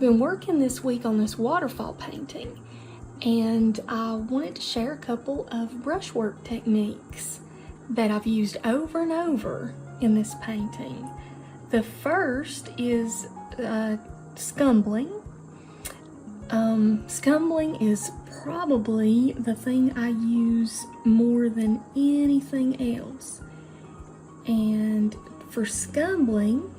I've been working this week on this waterfall painting, and I wanted to share a couple of brushwork techniques that I've used over and over in this painting. The first is scumbling. Scumbling is probably the thing I use more than anything else. And for scumbling,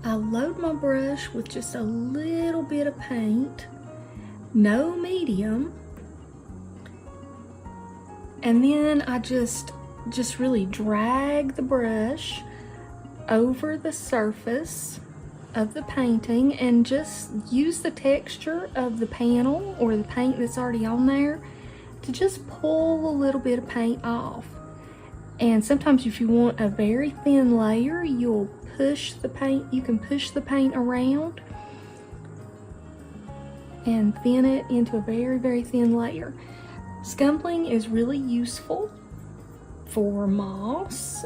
I load my brush with just a little bit of paint, no medium, and then I just really drag the brush over the surface of the painting and just use the texture of the panel or the paint that's already on there to just pull a little bit of paint off. And sometimes if you want a very thin layer, you'll push the paint, you can push the paint around and thin it into a very, very thin layer. Scumbling is really useful for moss,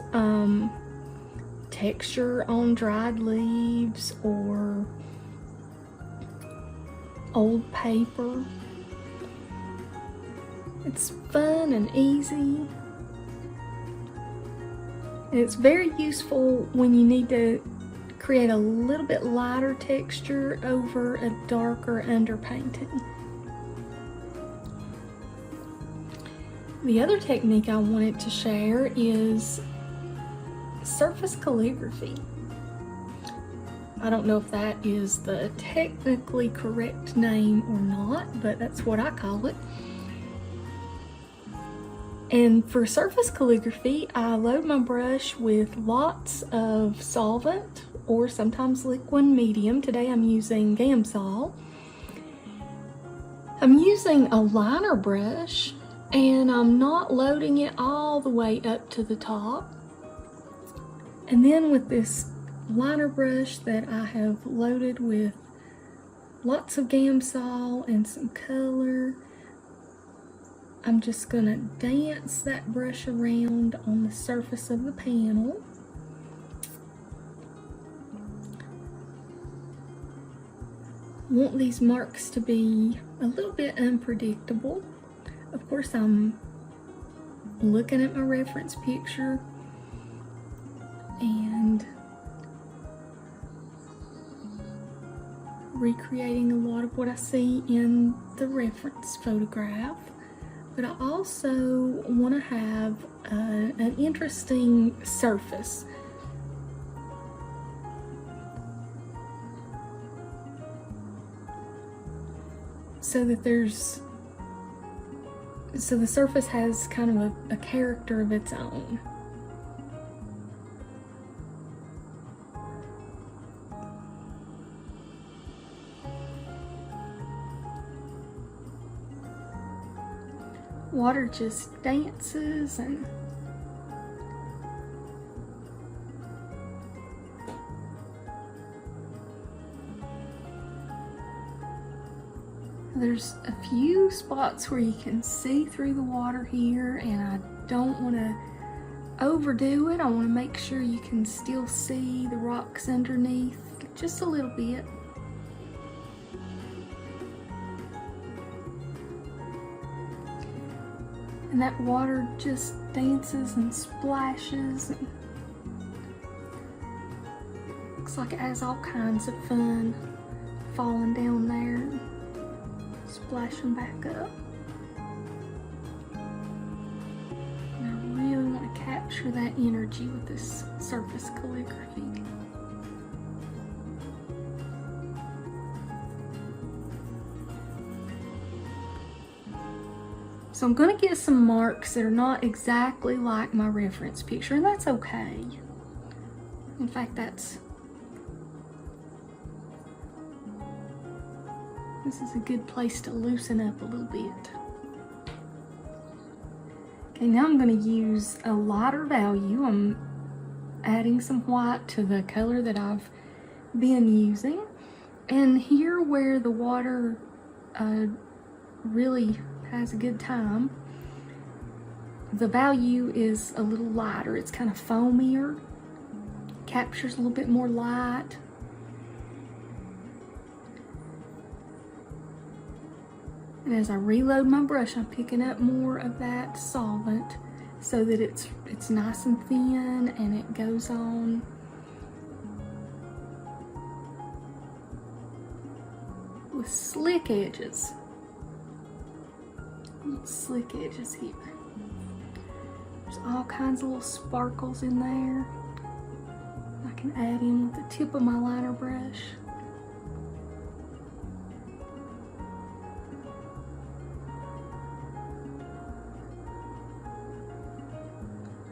texture on dried leaves, or old paper. It's fun and easy. And it's very useful when you need to create a little bit lighter texture over a darker underpainting. The other technique I wanted to share is surface calligraphy. I don't know if that is the technically correct name or not, but that's what I call it. And for surface calligraphy, I load my brush with lots of solvent or sometimes liquid medium. Today I'm using Gamsol. I'm using a liner brush and I'm not loading it all the way up to the top. And then with this liner brush that I have loaded with lots of Gamsol and some color, I'm just gonna dance that brush around on the surface of the panel. Want these marks to be a little bit unpredictable. Of course, I'm looking at my reference picture and recreating a lot of what I see in the reference photograph. But I also want to have an interesting surface. So that the surface has kind of a character of its own. Water just dances and there's a few spots where you can see through the water here, and I don't want to overdo it. I want to make sure you can still see the rocks underneath just a little bit. And that water just dances and splashes. And looks like it has all kinds of fun falling down there and splashing back up. And I really want to capture that energy with this surface calligraphy. So I'm going to get some marks that are not exactly like my reference picture, and that's okay. In fact, this is a good place to loosen up a little bit. Okay, now I'm going to use a lighter value. I'm adding some white to the color that I've been using. And here where the water really has a good time, the value is a little lighter. It's kind of foamier, captures a little bit more light. And as I reload my brush, I'm picking up more of that solvent so that it's nice and thin and it goes on with slick edges. Little slick edges here. There's all kinds of little sparkles in there. I can add in with the tip of my liner brush.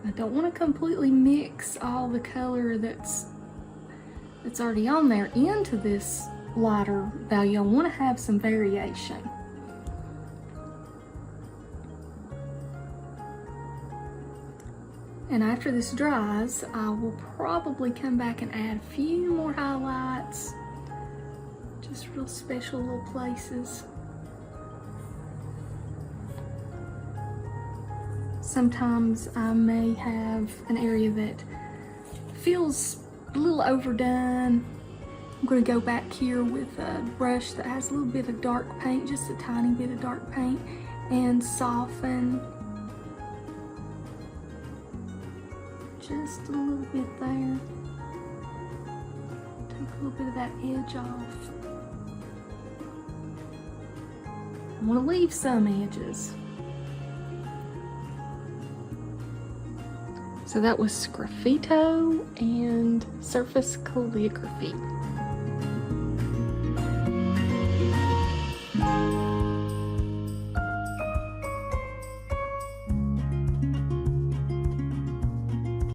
I don't want to completely mix all the color that's already on there into this lighter value. I want to have some variation. And after this dries, I will probably come back and add a few more highlights, just real special little places. Sometimes I may have an area that feels a little overdone. I'm going to go back here with a brush that has a little bit of dark paint, just a tiny bit of dark paint, and soften just a little bit there. Take a little bit of that edge off. I want to leave some edges. So that was Sgraffito and Surface Calligraphy.